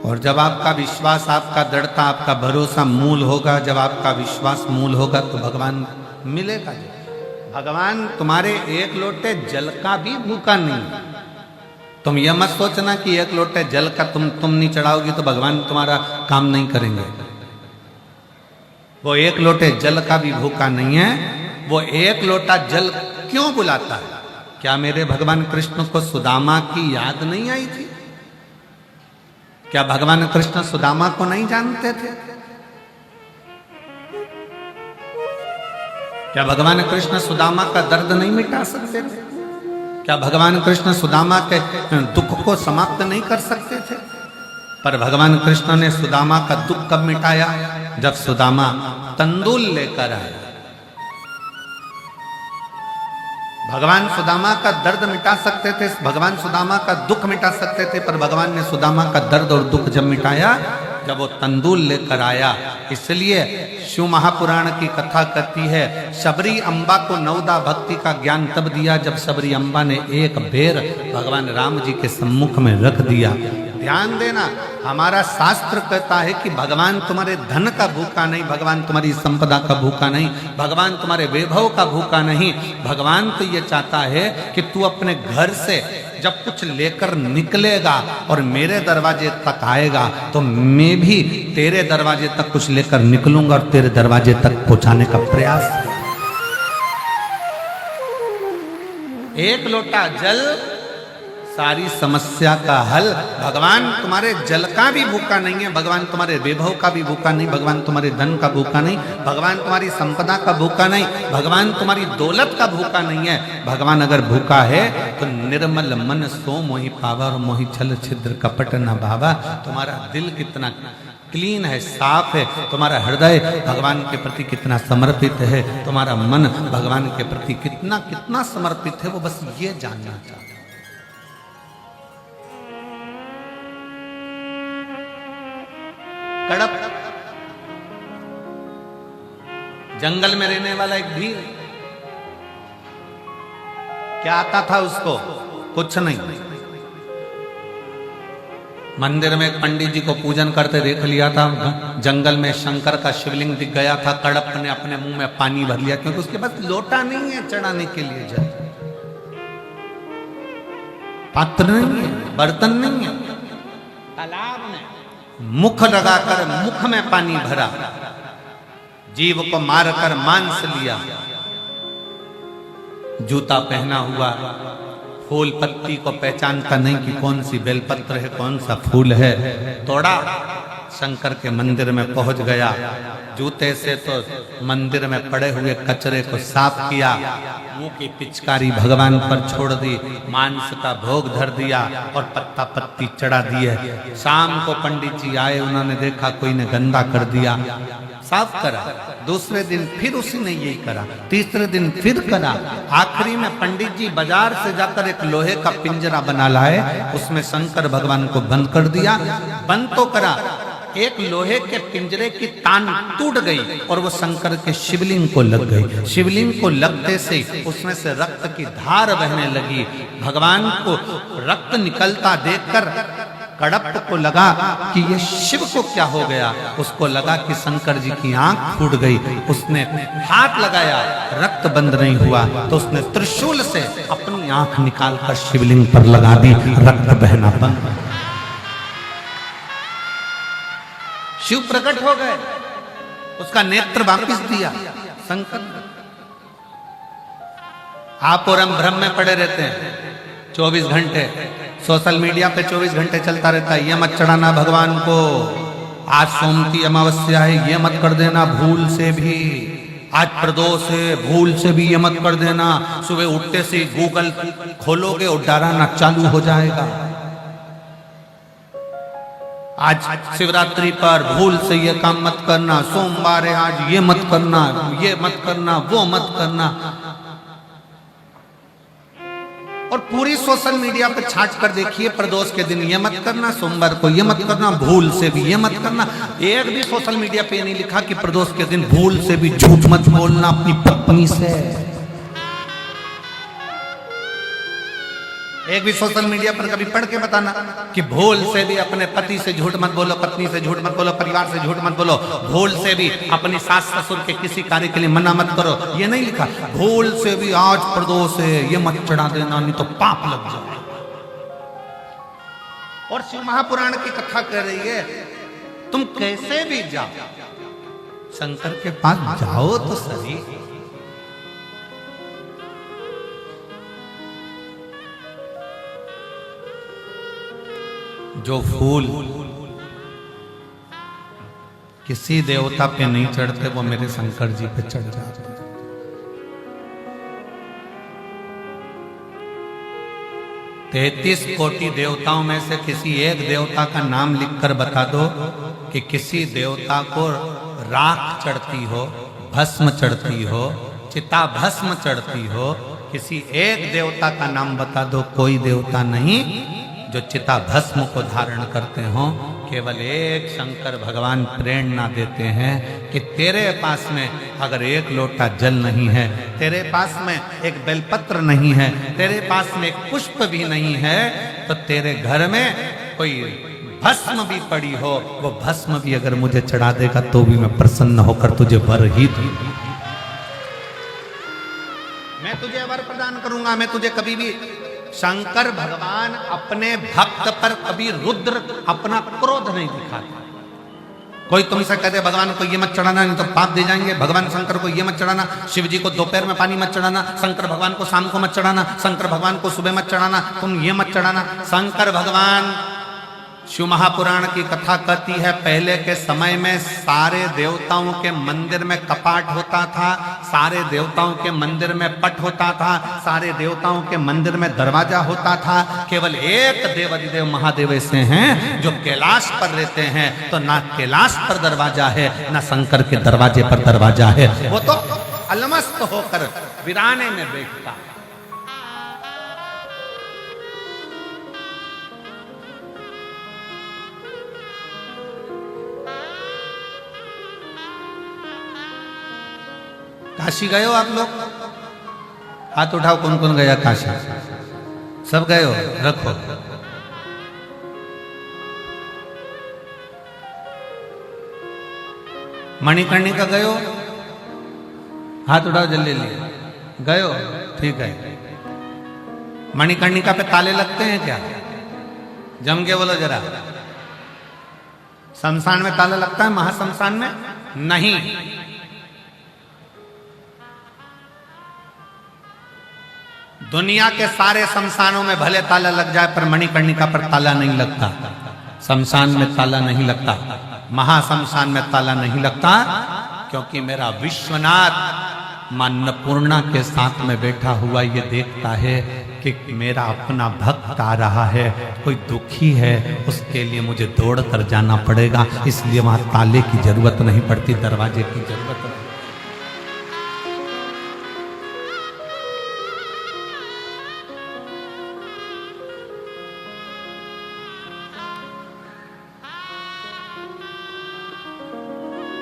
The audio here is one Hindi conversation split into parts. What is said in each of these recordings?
और जब आपका विश्वास, आपका दृढ़ता, आपका भरोसा मूल होगा, जब आपका विश्वास मूल होगा तो भगवान मिलेगा। भगवान तुम्हारे एक लोटे जल का भी भूखा नहीं। तुम यह मत सोचना कि एक लोटे जल का तुम नहीं चढ़ाओगी तो भगवान तुम्हारा काम नहीं करेंगे। वो एक लोटे जल का भी भूखा नहीं है। वो एक लोटा जल क्यों बुलाता है? क्या मेरे भगवान कृष्ण को सुदामा की याद नहीं आई थी? क्या भगवान कृष्ण सुदामा को नहीं जानते थे? क्या भगवान कृष्ण सुदामा का दर्द नहीं मिटा सकते थे? क्या भगवान कृष्ण सुदामा के दुख को समाप्त नहीं कर सकते थे? पर भगवान कृष्ण ने सुदामा का दुख कब मिटाया? जब सुदामा तंदूल लेकर आया। भगवान सुदामा का दर्द मिटा सकते थे, भगवान सुदामा का दुख मिटा सकते थे, पर भगवान ने सुदामा का दर्द और दुख जब मिटाया जब वो तंदूल लेकर आया। इसलिए शिव महापुराण की कथा कहती है, शबरी अम्बा को नवदा भक्ति का ज्ञान तब दिया जब शबरी अम्बा ने एक बेर भगवान राम जी के सम्मुख में रख दिया। ध्यान देना, हमारा शास्त्र कहता है कि भगवान तुम्हारे धन का भूखा नहीं, भगवान तुम्हारी संपदा का भूखा नहीं, भगवान तुम्हारे वैभव का भूखा नहीं। भगवान तो ये चाहता है कि तू अपने घर से जब कुछ लेकर निकलेगा और मेरे दरवाजे तक आएगा तो मैं भी तेरे दरवाजे तक कुछ लेकर निकलूंगा और तेरे दरवाजे तक पहुंचाने का प्रयास। एक लोटा जल सारी समस्या का हल। भगवान तुम्हारे जल का भी भूखा नहीं है, भगवान तुम्हारे वैभव का भी भूखा नहीं, भगवान तुम्हारे धन का भूखा नहीं, भगवान तुम्हारी संपदा का भूखा नहीं, भगवान तुम्हारी दौलत का भूखा नहीं है। भगवान अगर भूखा है तो निर्मल मन सो मोहि पावा और मोहि छल छिद्र कपट न भावा। तुम्हारा दिल कितना क्लीन है, साफ है, तुम्हारा हृदय भगवान के प्रति कितना समर्पित है, तुम्हारा मन भगवान के प्रति कितना कितना समर्पित है, वो बस ये जानना चाहता। कड़प जंगल में रहने वाला एक भील, क्या आता था उसको? कुछ नहीं। मंदिर में एक पंडित जी को पूजन करते देख लिया था, जंगल में शंकर का शिवलिंग दिख गया था, कड़प ने अपने मुंह में पानी भर लिया क्योंकि उसके पास लोटा नहीं है चढ़ाने के लिए, जल पात्र नहीं है, बर्तन नहीं है। तालाब में मुख लगाकर मुख में पानी भरा, जीव को मारकर मांस लिया, जूता पहना हुआ, फूल पत्ती को पहचानता नहीं कि कौन सी बेलपत्र है कौन सा फूल है, तोड़ा, शंकर के मंदिर में पहुंच गया, जूते से तो मंदिर में पड़े हुए कचरे को साफ किया, मुंह की पिचकारी भगवान पर छोड़ दी, मांस का भोग धर दिया और पत्ता पत्ती चढ़ा दिए। शाम को पंडित जी आए, उन्होंने देखा कोई ने गंदा कर दिया, साफ करा। दूसरे दिन फिर उसी ने यही करा, तीसरे दिन फिर करा। आखिरी में पंडित जी बाजार से जाकर एक लोहे का पिंजरा बना लाए, उसमें शंकर भगवान को बंद कर दिया। बंद तो करा, एक लोहे के पिंजरे की तान टूट गई और वो शंकर के शिवलिंग को लग गई। शिवलिंग को लगते से उसमें से रक्त की धार बहने लगी। भगवान को रक्त निकलता देखकर कड़प को लगा कि ये शिव को क्या हो गया। उसको लगा कि शंकर जी की आंख फूट गई। उसने हाथ लगाया, रक्त बंद नहीं हुआ तो उसने त्रिशूल से अपनी आंख निकालकर शिवलिंग पर लगा दी, रक्त बहना बंद। शिव प्रकट हो गए, उसका नेत्र वापिस दिया शंकर। आप और हम भ्रम में पड़े रहते हैं 24 घंटे, सोशल मीडिया पे 24 घंटे चलता रहता है, ये मत चढ़ाना भगवान को, आज सोम की अमावस्या है ये मत कर देना भूल से भी, आज प्रदोष है भूल से भी ये मत कर देना। सुबह उठते से गूगल खोलोगे और डराना चालू हो जाएगा। आज शिवरात्रि पर भूल से ये काम मत करना, सोमवार है आज ये मत करना, ये मत करना, वो मत करना। और पूरी सोशल मीडिया पे छाट कर देखिए, प्रदोष के दिन ये मत करना, सोमवार को ये मत करना, भूल से भी ये मत करना। एक भी सोशल मीडिया पे नहीं लिखा कि प्रदोष के दिन भूल से भी झूठ मत बोलना अपनी पत्नी से। एक भी सोशल मीडिया पर कभी पढ़ के बताना कि भूल से भी अपने पति से झूठ मत बोलो, पत्नी से झूठ मत बोलो, परिवार से झूठ मत बोलो, भूल से भी अपनी सास ससुर के किसी कार्य के लिए मना मत करो। ये नहीं लिखा, भूल से भी आज प्रदोष है ये मत चढ़ा देना, नहीं तो पाप लग जाए। और शिव महापुराण की कथा कह रही है तुम कैसे भी जाओ, शंकर के पास जाओ तो सही। जो फूल किसी देवता पे नहीं चढ़ते वो मेरे शंकर जी पे चढ़ जाते। 33 कोटि देवताओं में से किसी एक देवता का नाम लिखकर बता दो कि किसी देवता को राख चढ़ती हो, भस्म चढ़ती हो, चिता भस्म चढ़ती हो। किसी एक देवता का नाम बता दो, कोई देवता नहीं जो चिता भस्म को धारण करते हो। केवल एक शंकर भगवान प्रेरणा देते हैं कि तेरे पास में अगर एक लोटा जल नहीं है, तेरे पास में एक बेलपत्र नहीं है, तेरे पास में एक पुष्प भी नहीं है, तो तेरे घर में कोई भस्म भी पड़ी हो, वो भस्म भी अगर मुझे चढ़ा देगा तो भी मैं प्रसन्न होकर तुझे वर ही दूंगा। मैं तुझे वर प्रदान करूंगा। मैं तुझे कभी भी, शंकर भगवान अपने भक्त पर कभी रुद्र अपना क्रोध नहीं दिखाते। कोई तुमसे कहते भगवान को ये मत चढ़ाना नहीं तो पाप दे जाएंगे, भगवान शंकर को ये मत चढ़ाना, शिव जी को दोपहर में पानी मत चढ़ाना, शंकर भगवान को शाम को मत चढ़ाना, शंकर भगवान को सुबह मत चढ़ाना, तुम ये मत चढ़ाना। शंकर भगवान, शिव महापुराण की कथा कहती है पहले के समय में सारे देवताओं के मंदिर में कपाट होता था, सारे देवताओं के मंदिर में पट होता था, सारे देवताओं के मंदिर में दरवाजा होता था। केवल एक देवाधिदेव महादेव ऐसे हैं जो कैलाश पर रहते हैं, तो ना कैलाश पर दरवाजा है ना शंकर के दरवाजे पर दरवाजा है। वो तो अलमस्त होकर वीराने में बैठता। काशी गए हो आप लोग? हाथ उठाओ कौन कौन गया काशी? सब गए हो? रखो। मणिकर्णिका गए हो? हाथ उठाओ जल्दी जल्दी। गए हो? ठीक है। मणिकर्णिका पे ताले लगते हैं क्या? जम के बोलो जरा। शमशान में ताला लगता है, महाशमशान में नहीं। दुनिया के सारे शमशानों में भले ताला लग जाए पर मणिकर्णिका पर ताला नहीं लगता। शमशान में ताला नहीं लगता, महाशमशान में ताला नहीं लगता, क्योंकि मेरा विश्वनाथ मां अन्नपूर्णा के साथ में बैठा हुआ ये देखता है कि मेरा अपना भक्त आ रहा है, कोई दुखी है, उसके लिए मुझे दौड़ कर जाना पड़ेगा, इसलिए वहां ताले की जरूरत नहीं पड़ती, दरवाजे की जरूरत नहीं।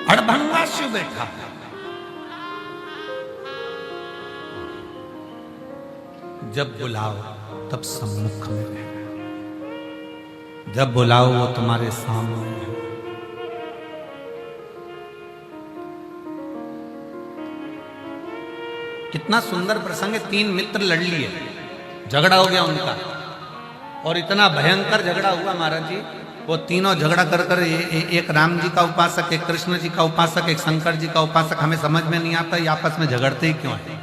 अड़भंगा शिव बैठा, जब बुलाओ तब सम्मुख में है, जब बुलाओ वो तुम्हारे सामने है। कितना सुंदर प्रसंग है। 3 मित्र लड़ लिए, झगड़ा हो गया उनका, और इतना भयंकर झगड़ा हुआ महाराज जी, वो तीनों झगड़ा कर कर एक राम जी का उपासक, एक कृष्ण जी का उपासक, एक शंकर जी का उपासक, हमें समझ में नहीं आता ये आपस में झगड़ते ही क्यों है,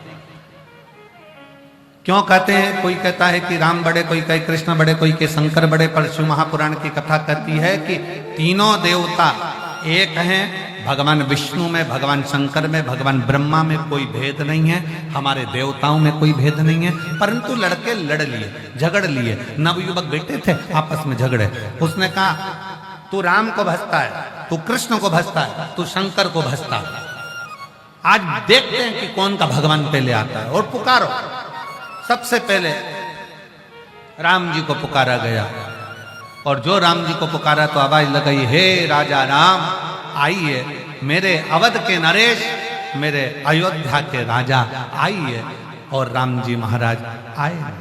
क्यों कहते हैं। कोई कहता है कि राम बड़े, कोई कहे कृष्ण बड़े, कोई कहे शंकर बड़े, पर शिव महापुराण की कथा कहती है कि तीनों देवता एक हैं। भगवान विष्णु में, भगवान शंकर में, भगवान ब्रह्मा में कोई भेद नहीं है, हमारे देवताओं में कोई भेद नहीं है। परंतु लड़के लड़ लिए, झगड़ लिए, नवयुवक बैठे थे आपस में झगड़े। उसने कहा तू राम को भजता है, तू कृष्ण को भजता है, तू शंकर को भजता है, आज देखते हैं कि कौन का भगवान पहले आता है, और पुकारो। सबसे पहले राम जी को पुकारा गया, और जो राम जी को पुकारा तो आवाज लगाई, हे राजा राम आइए, मेरे अवध के नरेश, मेरे अयोध्या के राजा आइए। और राम जी महाराज आए।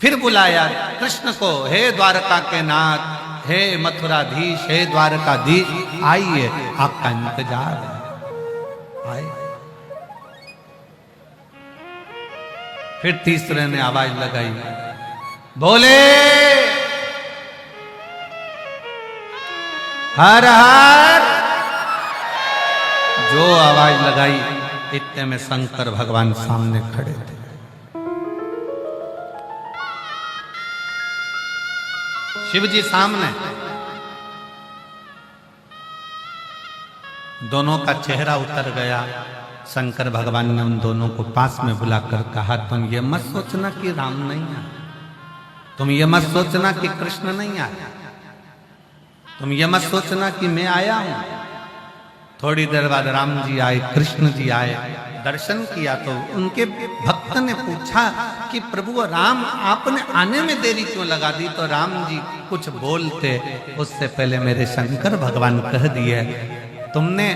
फिर बुलाया कृष्ण को, हे द्वारका के नाथ, हे मथुराधीश, हे द्वारकाधीश, आइए, आपका इंतजार है, आए। फिर तीसरे ने आवाज लगाई, बोले हर हर। जो आवाज लगाई, इतने में शंकर भगवान सामने खड़े थे। शिव जी सामने, दोनों का चेहरा उतर गया। शंकर भगवान ने उन दोनों को पास में बुलाकर कहा, तुम ये मत सोचना कि राम नहीं आया, तुम ये मत सोचना कि कृष्ण नहीं आया, तुम ये मत सोचना कि मैं आया हूं। थोड़ी देर बाद राम जी आए, कृष्ण जी आए, दर्शन किया तो उनके भक्त ने पूछा कि प्रभु राम, आपने आने में देरी क्यों लगा दी? तो राम जी कुछ बोलते उससे पहले मेरे शंकर भगवान कह दिए, तुमने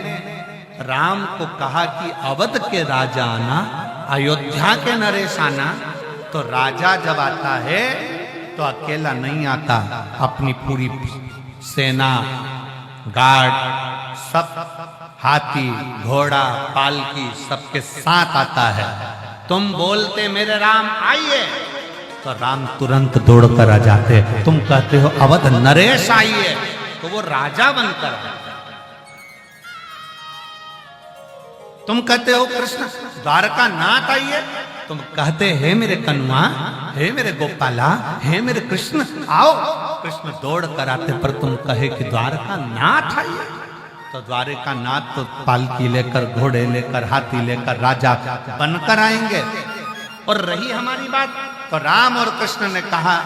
राम को कहा कि अवध के राजा आना, अयोध्या के नरेश आना, तो राजा जब आता है तो अकेला नहीं आता, अपनी पूरी सेना, गार्ड, सब हाथी, घोड़ा, पालकी सबके साथ आता है। तुम बोलते मेरे राम आइए, तो राम तुरंत दौड़कर आ जाते। तुम कहते हो अवध नरेश आइए, तो वो राजा बनकर आता। तुम कहते हो कृष्ण द्वारका नाथ आइए, तुम कहते हे मेरे कन्वा, हे मेरे गोपाला, हे मेरे कृष्ण आओ, कृष्ण दौड़ कर आते। पर तुम कहे कि द्वारका नाथ आइए, तो द्वारका नाथ तो पालकी लेकर, घोड़े लेकर, हाथी लेकर राजा बनकर आएंगे। और रही हमारी बात, तो राम और कृष्ण ने कहा,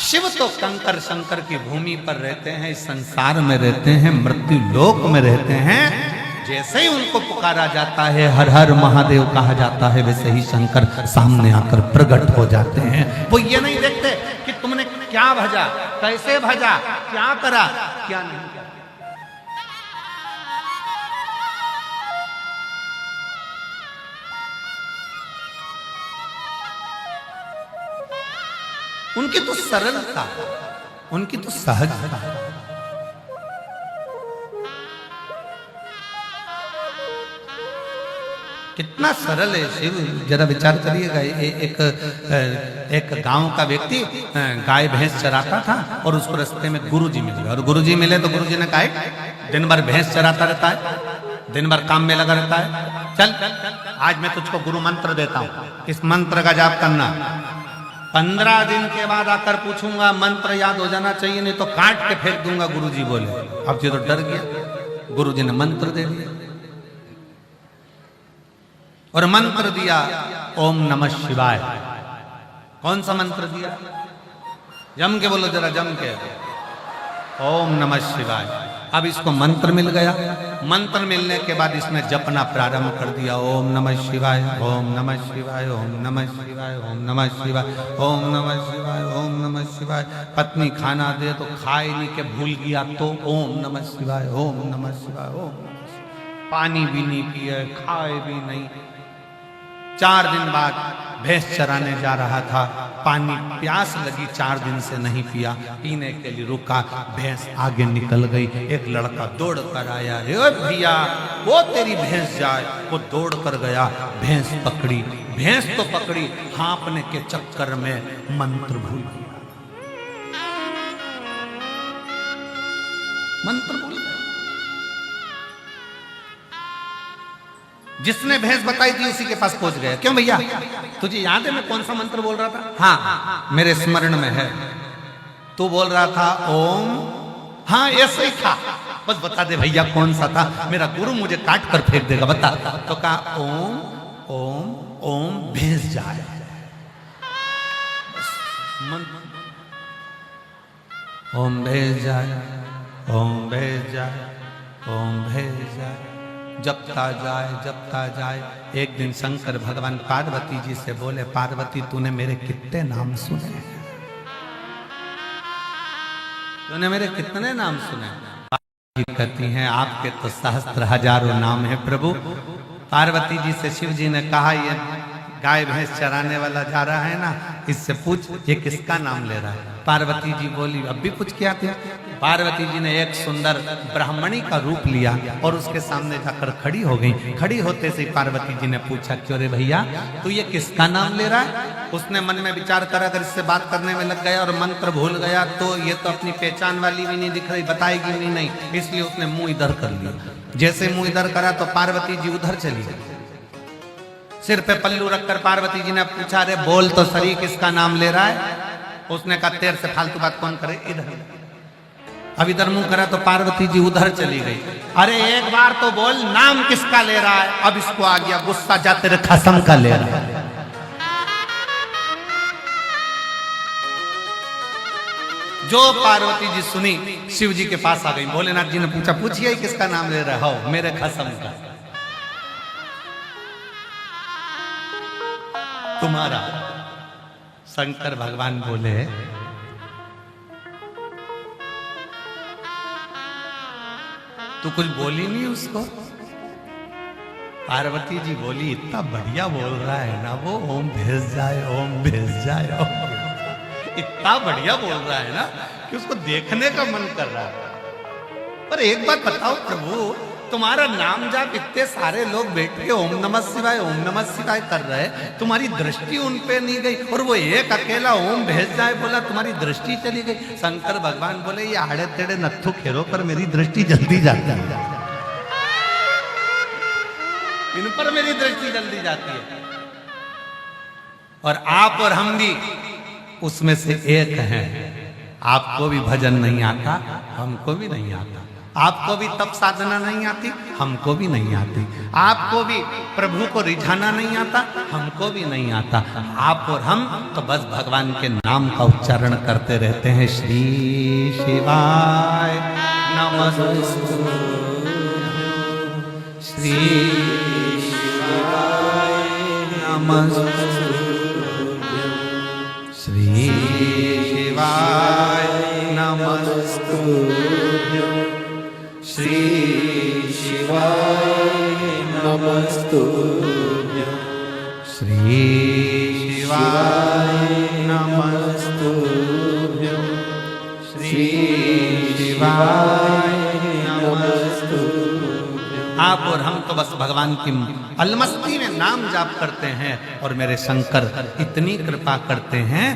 शिव तो कंकर शंकर की भूमि पर रहते हैं, इस संसार में रहते हैं, मृत्यु लोक में रहते हैं। जैसे ही उनको पुकारा जाता है, हर हर महादेव कहा जाता है, वैसे ही शंकर सामने आकर प्रकट हो जाते हैं। वो ये नहीं देखते कि तुमने क्या भजा, कैसे भजा, क्या करा, क्या नहीं करा। उनकी तो सरलता, उनकी तो सहजता। कितना सरल है शिव, जरा विचार करिएगा। एक गांव का व्यक्ति गाय भैंस चराता था और उसको रास्ते में गुरुजी मिल गए। और गुरुजी मिले तो गुरुजी ने कहा, दिन भर भैंस चराता रहता है, दिन भर काम में लगा रहता है, चल आज मैं तुझको गुरु मंत्र देता हूं, इस मंत्र का जाप करना। 15 दिन के बाद आकर पूछूंगा, मंत्र याद हो जाना चाहिए, नहीं तो काट के फेंक दूंगा। गुरुजी बोले। अब ये तो डर गया। गुरुजी ने मंत्र दे दिया और मंत्र दिया ओम नमः शिवाय। कौन सा मंत्र दिया? जम के बोलो जरा, जम के, ओम नमः शिवाय। अब इसको मंत्र मिल गया। मंत्र मिलने के बाद इसने जपना प्रारंभ कर दिया, ओम नमः शिवाय, ओम नमः शिवाय, ओम नमः शिवाय, ओम नमः शिवाय, ओम नमः शिवाय, ओम नमः शिवाय। पत्नी खाना दे तो खाए नहीं के भूल गया, तो ओम नमः शिवाय, ओम नमः शिवाय, ओम नमः शिवाय। पानी भी नहीं पिए, खाए भी नहीं। 4 दिन बाद भैंस चराने जा रहा था, पानी प्यास लगी, 4 दिन से नहीं पिया, पीने के लिए रुका, भैंस आगे निकल गई। एक लड़का दौड़ कर आया, हे भैया वो तेरी भैंस जाए। वो दौड़ कर गया, भैंस पकड़ी। भैंस तो पकड़ी, हाँपने के चक्कर में मंत्र भूल गया, मंत्र भूल गया। जिसने भैंस बताई थी उसी के पास पहुंच गया। क्यों भैया, तुझे याद है मैं कौन सा मंत्र बोल रहा था? हाँ मेरे स्मरण में है। तू बोल रहा था ओम, हाँ ऐसे ही था, बस बता दे भैया कौन सा था, मेरा गुरु मुझे काट कर फेंक देगा, बता। तो कहा ओम ओम ओम भैंस जाए। ओम भैंस जाए, ओम भैंस जाए, ओम भैंस जाए। जपता जाए। एक दिन शंकर भगवान पार्वती जी से बोले, पार्वती तूने मेरे कितने नाम सुने? तूने मेरे कितने नाम सुने? पार्वती कहती हैं आपके तो सहस्त्र हजारों नाम है प्रभु। पार्वती जी से शिव जी ने कहा, ये गाय भैंस चराने वाला जा रहा है ना, इससे पूछ ये किसका नाम ले रहा है। पार्वती जी बोली अब भी कुछ क्या थे। पार्वती जी ने एक सुंदर ब्राह्मणी का रूप लिया और उसके सामने जाकर खड़ी हो गई। खड़ी होते से पार्वती जी ने पूछा क्यों रे भैया तू ये किसका नाम ले रहा है। उसने मन में विचार करा, अगर इससे बात करने में लग गया और मंत्र भूल गया तो ये तो अपनी पहचान वाली भी नहीं दिख रही, बताएगी भी नहीं, इसलिए उसने मुंह इधर कर लिया। जैसे मुंह इधर करा तो पार्वती जी उधर चली गई। सिर पे पल्लू रखकर पार्वती जी ने पूछा अरे बोल तो सही किसका नाम ले रहा है। उसने कहा तेरे से फालतू बात कौन करे, इधर। अब इधर मुंह करा तो पार्वती जी उधर चली गई। अरे एक बार तो बोल नाम किसका ले रहा है। अब इसको आ गया गुस्सा, जा तेरे खसम का ले रहा है। जो पार्वती जी सुनी शिव जी के पास आ गई। भोलेनाथ जी ने पूछा पूछिए किसका नाम ले रहा हो। मेरे खसम का, तुम्हारा। शंकर भगवान बोले तू कुछ बोली नहीं उसको। पार्वती जी बोली इतना बढ़िया बोल रहा है ना वो, ओम भेज जाए ओम भेज जाए ओम भेज जाए। इतना बढ़िया बोल रहा है ना कि उसको देखने का मन कर रहा है। पर एक बात बताओ प्रभु, तुम्हारा नाम जाप इतने सारे लोग बैठ के ओम नमः शिवाय कर रहे, तुम्हारी दृष्टि उन पे नहीं गई और वो एक अकेला ओम भेज जाए बोला, तुम्हारी दृष्टि चली गई। शंकर भगवान बोले ये आड़े तेड़े नत्थु खेरो पर मेरी दृष्टि जल्दी जाती है, इन पर मेरी दृष्टि जल्दी जाती है। और आप और हम भी उसमें से एक हैं। आपको भी भजन नहीं आता, हमको भी नहीं आता। आपको भी तप साधना नहीं आती, हमको भी नहीं आती। आपको भी प्रभु को रिझाना नहीं आता, हमको भी नहीं आता। आप और हम तो बस भगवान के नाम का उच्चारण करते रहते हैं। श्री शिवाय नमस्तुभ्यं, श्री शिवाय नमस्तुभ्यं, श्री शिवाय नमस्तुभ्यं, श्री शिवाय नमस्तुभ्यं, श्री शिवाय नमस्तुभ्यं, श्री शिवाय नमस्तुभ्यं। आप और हम तो बस भगवान की अलमस्ती में नाम जाप करते हैं और मेरे शंकर इतनी कृपा करते हैं।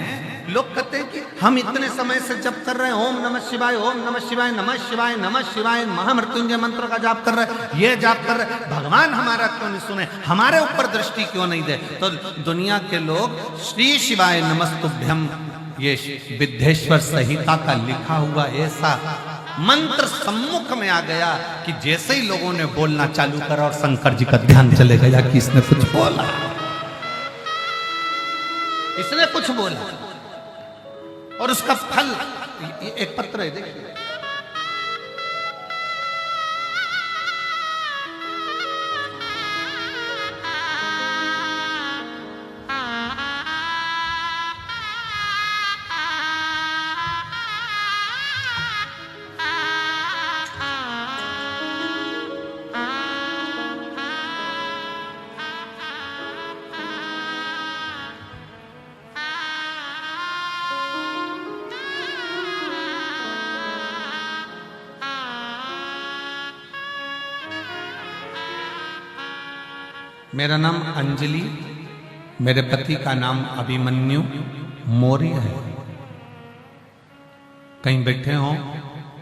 लोग कहते हैं कि हम इतने समय से जप कर रहे हैं ओम नमः शिवाय ओम नमः शिवाय नमः शिवाय नमः शिवाय, महामृत्युंजय मंत्र का जाप कर रहे हैं, ये जाप कर रहे हैं, भगवान हमारा क्यों नहीं सुने, हमारे ऊपर दृष्टि क्यों नहीं दे। तो दुनिया के लोग श्री शिवाय नमस्तुभ्यं, ये विद्येश्वर संहिता का लिखा हुआ ऐसा मंत्र सम्मुख में आ गया कि जैसे ही लोगों ने बोलना चालू करा और शंकर जी का ध्यान चले गया कि इसने कुछ बोला, इसने कुछ बोला। और उसका फल एक पत्र है, देखिए मेरा नाम अंजलि, मेरे पति का नाम अभिमन्यु मौर्य है। कहीं बैठे हो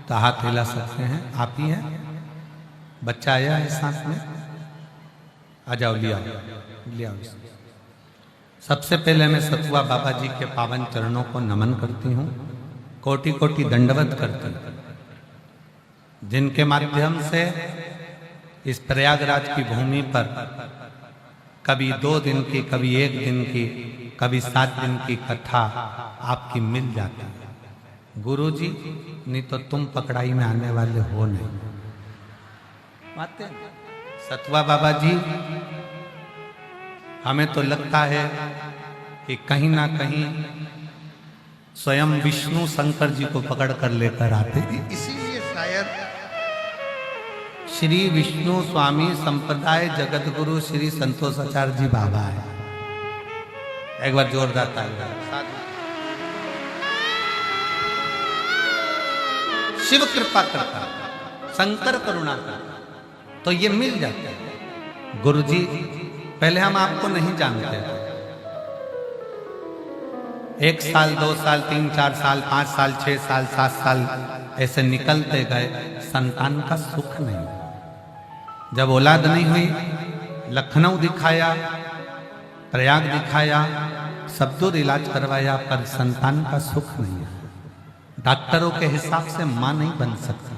तो हाथ हिला सकते हैं, आप ही हैं। बच्चा आया है साथ में, आ जाओ, लिया लिया। सबसे पहले मैं सतुआ बाबा जी के पावन चरणों को नमन करती हूँ, कोटि कोटि दंडवत करती हूँ, जिनके माध्यम से इस प्रयागराज की भूमि पर कभी 2 दिन की, कभी 1 दिन की, कभी 7 दिन की कथा आपकी मिल जाती है। गुरु जी नहीं तो तुम पकड़ाई में आने वाले हो नहीं। सतुआ बाबा जी, हमें तो लगता है कि कहीं ना कहीं स्वयं विष्णु शंकर जी को पकड़ कर लेकर आते। इसीलिए शायद श्री विष्णु स्वामी संप्रदाय जगत गुरु श्री संतोषाचार्य जी बाबा है। एक बार जोरदार ताली। शिव कृपा करता, शंकर करुणा करता, तो ये मिल जाता है। गुरुजी पहले हम आपको नहीं जानते थे, 1 साल 2 साल 3 4 साल 5 साल 6 साल 7 साल ऐसे निकलते गए, संतान का सुख नहीं। जब औलाद नहीं हुई, लखनऊ दिखाया, प्रयाग दिखाया, सब दूर इलाज करवाया, पर संतान का सुख नहीं है। डॉक्टरों के हिसाब से मां नहीं बन सकती।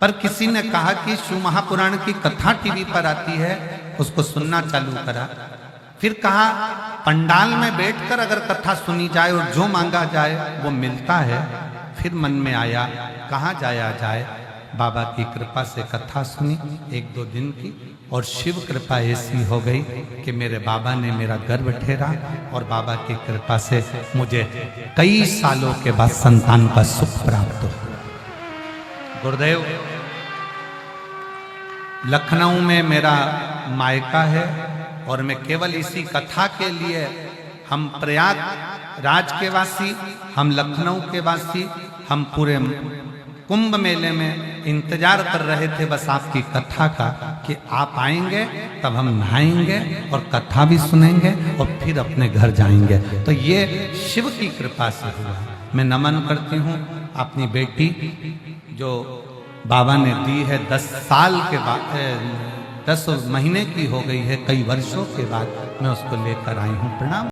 पर किसी ने कहा कि शिव महापुराण की कथा टीवी पर आती है, उसको सुनना चालू करा। फिर कहा पंडाल में बैठकर अगर कथा सुनी जाए और जो मांगा जाए वो मिलता है। फिर मन में आया कहाँ जाया जाए। बाबा की कृपा से कथा सुनी 1-2 दिन की, और शिव कृपा ऐसी हो गई कि मेरे बाबा ने मेरा गर्भ ठहरा, और बाबा की कृपा से मुझे कई सालों के बाद संतान का सुख प्राप्त हुआ। गुरुदेव, लखनऊ में मेरा मायका है, और मैं केवल इसी कथा के लिए, हम प्रयाग राज के वासी, हम लखनऊ के वासी, हम पूरे कुंभ मेले में इंतजार कर रहे थे बस आपकी कथा का, कि आप आएंगे तब हम नहाएंगे और कथा भी सुनेंगे और फिर अपने घर जाएंगे। तो ये शिव की कृपा से हुआ। मैं नमन करती हूँ अपनी बेटी जो बाबा ने दी है, 10 साल के बाद, 10 महीने की हो गई है, कई वर्षों के बाद मैं उसको लेकर आई हूँ। प्रणाम।